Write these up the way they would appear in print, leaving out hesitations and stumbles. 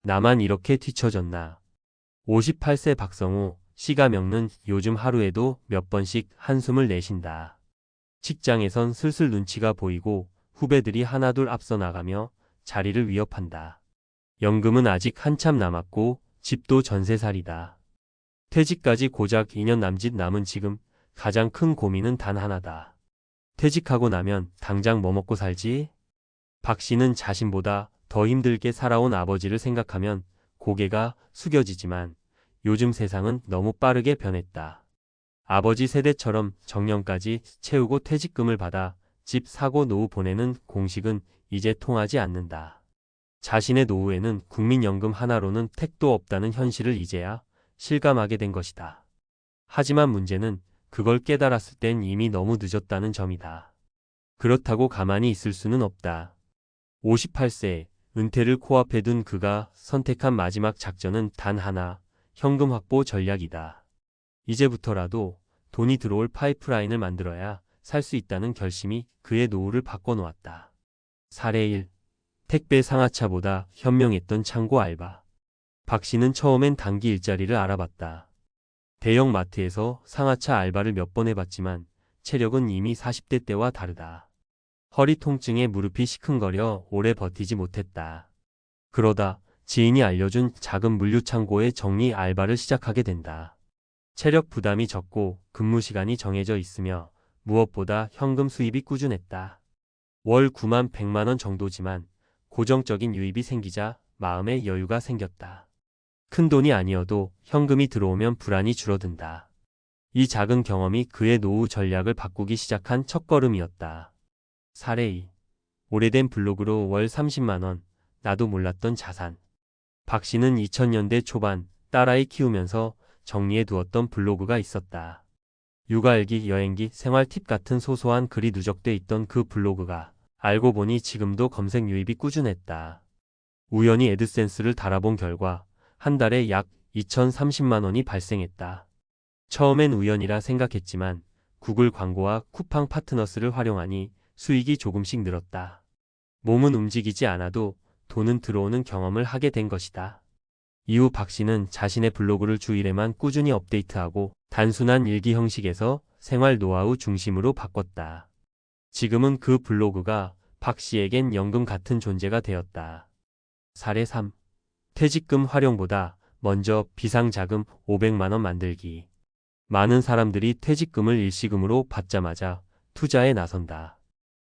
나만 이렇게 뒤처졌나. 58세 박성우, 씨가 먹는 요즘 하루에도 몇 번씩 한숨을 내쉰다. 직장에선 슬슬 눈치가 보이고 후배들이 하나둘 앞서 나가며 자리를 위협한다. 연금은 아직 한참 남았고 집도 전세살이다. 퇴직까지 고작 2년 남짓 남은 지금 가장 큰 고민은 단 하나다. 퇴직하고 나면 당장 뭐 먹고 살지? 박 씨는 자신보다 더 힘들게 살아온 아버지를 생각하면 고개가 숙여지지만 요즘 세상은 너무 빠르게 변했다. 아버지 세대처럼 정년까지 채우고 퇴직금을 받아 집 사고 노후 보내는 공식은 이제 통하지 않는다. 자신의 노후에는 국민연금 하나로는 택도 없다는 현실을 이제야 실감하게 된 것이다. 하지만 문제는 그걸 깨달았을 땐 이미 너무 늦었다는 점이다. 그렇다고 가만히 있을 수는 없다. 58세, 은퇴를 코앞에 둔 그가 선택한 마지막 작전은 단 하나, 현금 확보 전략이다. 이제부터라도 돈이 들어올 파이프라인을 만들어야 살 수 있다는 결심이 그의 노후를 바꿔놓았다. 사례 1. 택배 상하차보다 현명했던 창고 알바. 박 씨는 처음엔 단기 일자리를 알아봤다. 대형 마트에서 상하차 알바를 몇 번 해봤지만 체력은 이미 40대 때와 다르다. 허리 통증에 무릎이 시큰거려 오래 버티지 못했다. 그러다 지인이 알려준 작은 물류창고의 정리 알바를 시작하게 된다. 체력 부담이 적고 근무 시간이 정해져 있으며 무엇보다 현금 수입이 꾸준했다. 월 9만 100만 원 정도지만 고정적인 유입이 생기자 마음의 여유가 생겼다. 큰 돈이 아니어도 현금이 들어오면 불안이 줄어든다. 이 작은 경험이 그의 노후 전략을 바꾸기 시작한 첫걸음이었다. 사례 2. 오래된 블로그로 월 30만 원, 나도 몰랐던 자산. 박 씨는 2000년대 초반 딸아이 키우면서 정리해 두었던 블로그가 있었다. 육아일기, 여행기, 생활 팁 같은 소소한 글이 누적돼 있던 그 블로그가 알고 보니 지금도 검색 유입이 꾸준했다. 우연히 애드센스를 달아본 결과 한 달에 약 2030만 원이 발생했다. 처음엔 우연이라 생각했지만 구글 광고와 쿠팡 파트너스를 활용하니 수익이 조금씩 늘었다. 몸은 움직이지 않아도 돈은 들어오는 경험을 하게 된 것이다. 이후 박 씨는 자신의 블로그를 주 1회만 꾸준히 업데이트하고 단순한 일기 형식에서 생활 노하우 중심으로 바꿨다. 지금은 그 블로그가 박 씨에겐 연금 같은 존재가 되었다. 사례 3. 퇴직금 활용보다 먼저 비상자금 500만 원 만들기. 많은 사람들이 퇴직금을 일시금으로 받자마자 투자에 나선다.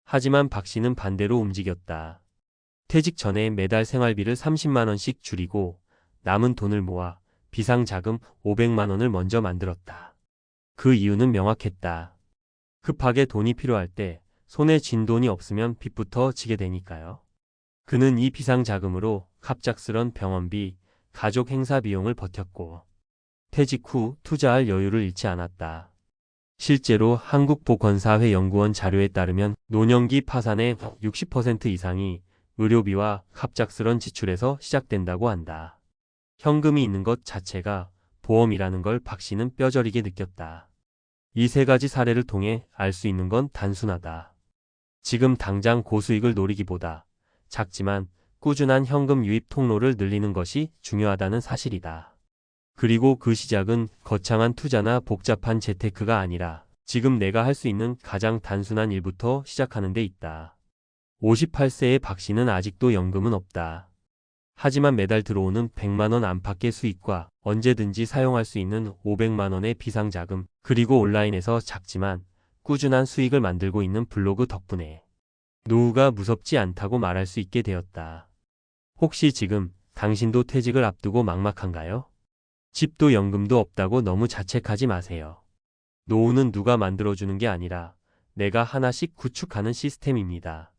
하지만 박 씨는 반대로 움직였다. 퇴직 전에 매달 생활비를 30만 원씩 줄이고 남은 돈을 모아 비상자금 500만 원을 먼저 만들었다. 그 이유는 명확했다. 급하게 돈이 필요할 때 손에 쥔 돈이 없으면 빚부터 지게 되니까요. 그는 이 비상자금으로 갑작스런 병원비, 가족 행사 비용을 버텼고 퇴직 후 투자할 여유를 잃지 않았다. 실제로 한국보건사회연구원 자료에 따르면 노년기 파산의 60% 이상이 의료비와 갑작스런 지출에서 시작된다고 한다. 현금이 있는 것 자체가 보험이라는 걸 박 씨는 뼈저리게 느꼈다. 이 세 가지 사례를 통해 알 수 있는 건 단순하다. 지금 당장 고수익을 노리기보다 작지만 꾸준한 현금 유입 통로를 늘리는 것이 중요하다는 사실이다. 그리고 그 시작은 거창한 투자나 복잡한 재테크가 아니라 지금 내가 할 수 있는 가장 단순한 일부터 시작하는 데 있다. 58세의 박 씨는 아직도 연금은 없다. 하지만 매달 들어오는 100만 원 안팎의 수익과 언제든지 사용할 수 있는 500만 원의 비상자금, 그리고 온라인에서 작지만 꾸준한 수익을 만들고 있는 블로그 덕분에 노후가 무섭지 않다고 말할 수 있게 되었다. 혹시 지금 당신도 퇴직을 앞두고 막막한가요? 집도 연금도 없다고 너무 자책하지 마세요. 노후는 누가 만들어주는 게 아니라 내가 하나씩 구축하는 시스템입니다.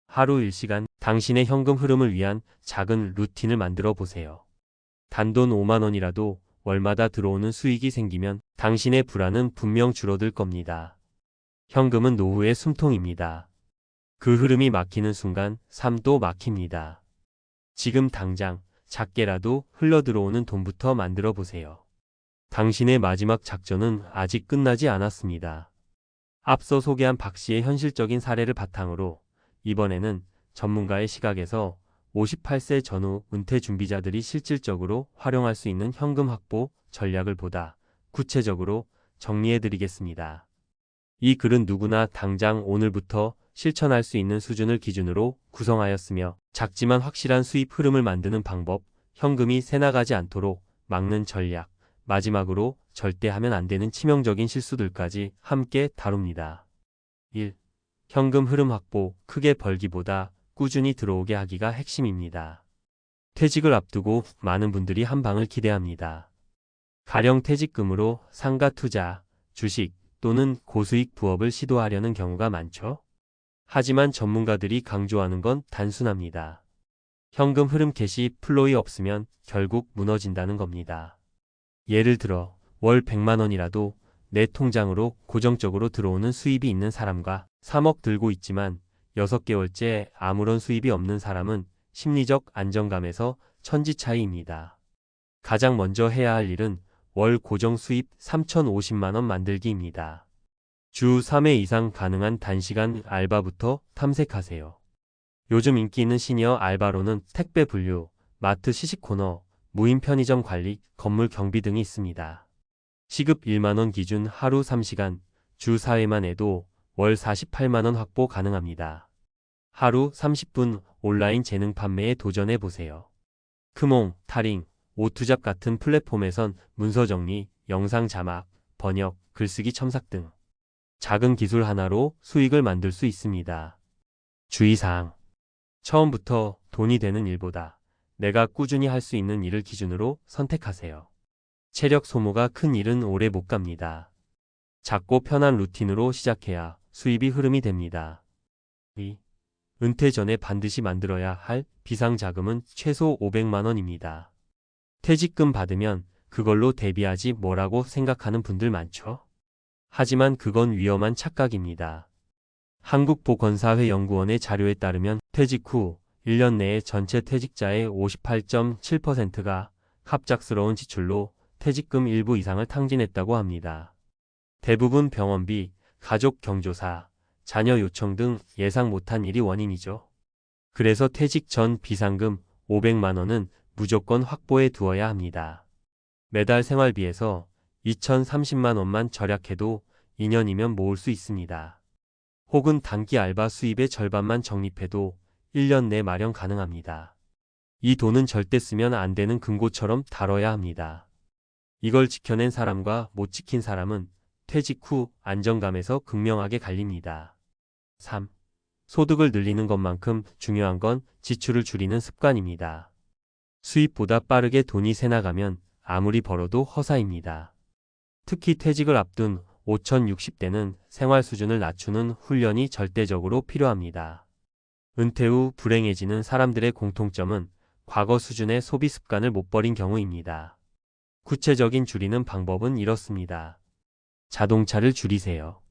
하루 1시간 당신의 현금 흐름을 위한 작은 루틴을 만들어 보세요. 단돈 5만 원이라도 월마다 들어오는 수익이 생기면 당신의 불안은 분명 줄어들 겁니다. 현금은 노후의 숨통입니다. 그 흐름이 막히는 순간 삶도 막힙니다. 지금 당장 작게라도 흘러들어오는 돈부터 만들어 보세요. 당신의 마지막 작전은 아직 끝나지 않았습니다. 앞서 소개한 박 씨의 현실적인 사례를 바탕으로 이번에는 전문가의 시각에서 58세 전후 은퇴 준비자들이 실질적으로 활용할 수 있는 현금 확보 전략을 보다 구체적으로 정리해드리겠습니다. 이 글은 누구나 당장 오늘부터 실천할 수 있는 수준을 기준으로 구성하였으며 작지만 확실한 수입 흐름을 만드는 방법, 현금이 새나가지 않도록 막는 전략, 마지막으로 절대 하면 안 되는 치명적인 실수들까지 함께 다룹니다. 1. 현금 흐름 확보, 크게 벌기보다 꾸준히 들어오게 하기가 핵심입니다. 퇴직을 앞두고 많은 분들이 한 방을 기대합니다. 가령 퇴직금으로 상가 투자, 주식 또는 고수익 부업을 시도하려는 경우가 많죠. 하지만 전문가들이 강조하는 건 단순합니다. 현금 흐름 개시 플로이 없으면 결국 무너진다는 겁니다. 예를 들어 월 100만 원이라도 내 통장으로 고정적으로 들어오는 수입이 있는 사람과 3억 들고 있지만 6개월째 아무런 수입이 없는 사람은 심리적 안정감에서 천지 차이입니다. 가장 먼저 해야 할 일은 월 고정 수입 3,050만 원 만들기입니다. 주 3회 이상 가능한 단시간 알바부터 탐색하세요. 요즘 인기 있는 시니어 알바로는 택배 분류, 마트 시식 코너, 무인 편의점 관리, 건물 경비 등이 있습니다. 시급 1만 원 기준 하루 3시간, 주 4회만 해도 월 48만 원 확보 가능합니다. 하루 30분 온라인 재능 판매에 도전해 보세요. 크몽, 타링, 오투잡 같은 플랫폼에선 문서 정리, 영상 자막, 번역, 글쓰기 첨삭 등 작은 기술 하나로 수익을 만들 수 있습니다. 주의사항. 처음부터 돈이 되는 일보다 내가 꾸준히 할 수 있는 일을 기준으로 선택하세요. 체력 소모가 큰 일은 오래 못 갑니다. 작고 편한 루틴으로 시작해야 수입이 흐름이 됩니다. 2. 은퇴 전에 반드시 만들어야 할 비상자금은 최소 500만 원입니다. 퇴직금 받으면 그걸로 대비하지 뭐라고 생각하는 분들 많죠? 하지만 그건 위험한 착각입니다. 한국보건사회연구원의 자료에 따르면 퇴직 후 1년 내에 전체 퇴직자의 58.7%가 갑작스러운 지출로 퇴직금 일부 이상을 탕진했다고 합니다. 대부분 병원비, 가족 경조사, 자녀 요청 등 예상 못한 일이 원인이죠. 그래서 퇴직 전 비상금 500만 원은 무조건 확보해 두어야 합니다. 매달 생활비에서 2,030만 원만 절약해도 2년이면 모을 수 있습니다. 혹은 단기 알바 수입의 절반만 적립해도 1년 내 마련 가능합니다. 이 돈은 절대 쓰면 안 되는 금고처럼 다뤄야 합니다. 이걸 지켜낸 사람과 못 지킨 사람은 퇴직 후 안정감에서 극명하게 갈립니다. 3. 소득을 늘리는 것만큼 중요한 건 지출을 줄이는 습관입니다. 수입보다 빠르게 돈이 새나가면 아무리 벌어도 허사입니다. 특히 퇴직을 앞둔 5060대는 생활 수준을 낮추는 훈련이 절대적으로 필요합니다. 은퇴 후 불행해지는 사람들의 공통점은 과거 수준의 소비 습관을 못 버린 경우입니다. 구체적인 줄이는 방법은 이렇습니다. 자동차를 줄이세요.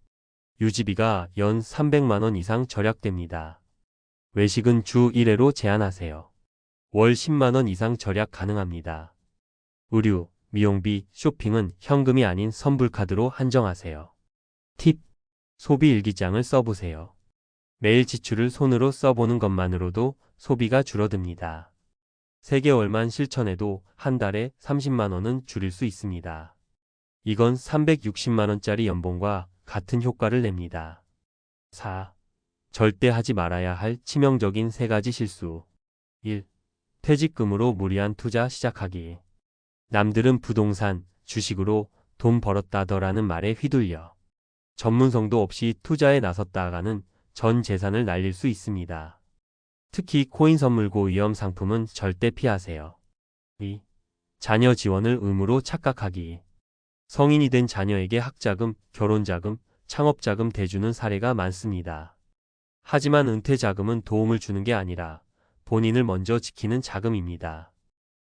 유지비가 연 300만 원 이상 절약됩니다. 외식은 주 1회로 제한하세요. 월 10만 원 이상 절약 가능합니다. 의류, 미용비, 쇼핑은 현금이 아닌 선불카드로 한정하세요. 팁. 소비 일기장을 써보세요. 매일 지출을 손으로 써보는 것만으로도 소비가 줄어듭니다. 3개월만 실천해도 한 달에 30만 원은 줄일 수 있습니다. 이건 360만 원짜리 연봉과 같은 효과를 냅니다. 4. 절대 하지 말아야 할 치명적인 3가지 실수. 1. 퇴직금으로 무리한 투자 시작하기. 남들은 부동산, 주식으로 돈 벌었다더라는 말에 휘둘려 전문성도 없이 투자에 나섰다가는 전 재산을 날릴 수 있습니다. 특히 코인 선물고 위험 상품은 절대 피하세요. 2. 자녀 지원을 의무로 착각하기. 성인이 된 자녀에게 학자금, 결혼자금, 창업자금 대주는 사례가 많습니다. 하지만 은퇴자금은 도움을 주는 게 아니라 본인을 먼저 지키는 자금입니다.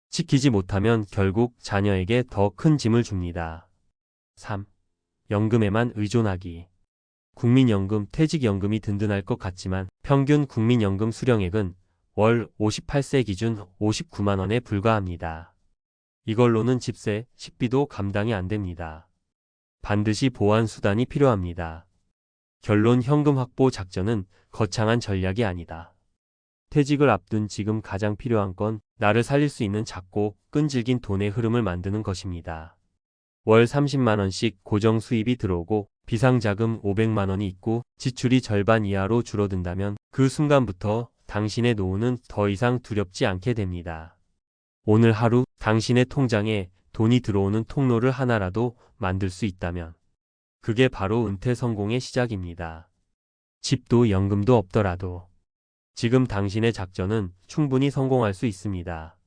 지키지 못하면 결국 자녀에게 더 큰 짐을 줍니다. 3. 연금에만 의존하기. 국민연금, 퇴직연금이 든든할 것 같지만 평균 국민연금 수령액은 월 58세 기준 59만 원에 불과합니다. 이걸로는 집세, 식비도 감당이 안 됩니다. 반드시 보완 수단이 필요합니다. 결론 현금 확보 작전은 거창한 전략이 아니다. 퇴직을 앞둔 지금 가장 필요한 건 나를 살릴 수 있는 작고 끈질긴 돈의 흐름을 만드는 것입니다. 월 30만 원씩 고정 수입이 들어오고 비상자금 500만 원이 있고 지출이 절반 이하로 줄어든다면 그 순간부터 당신의 노후는 더 이상 두렵지 않게 됩니다. 오늘 하루 당신의 통장에 돈이 들어오는 통로를 하나라도 만들 수 있다면 그게 바로 은퇴 성공의 시작입니다. 집도 연금도 없더라도 지금 당신의 작전은 충분히 성공할 수 있습니다.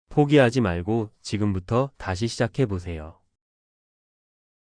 포기하지 말고 지금부터 다시 시작해 보세요.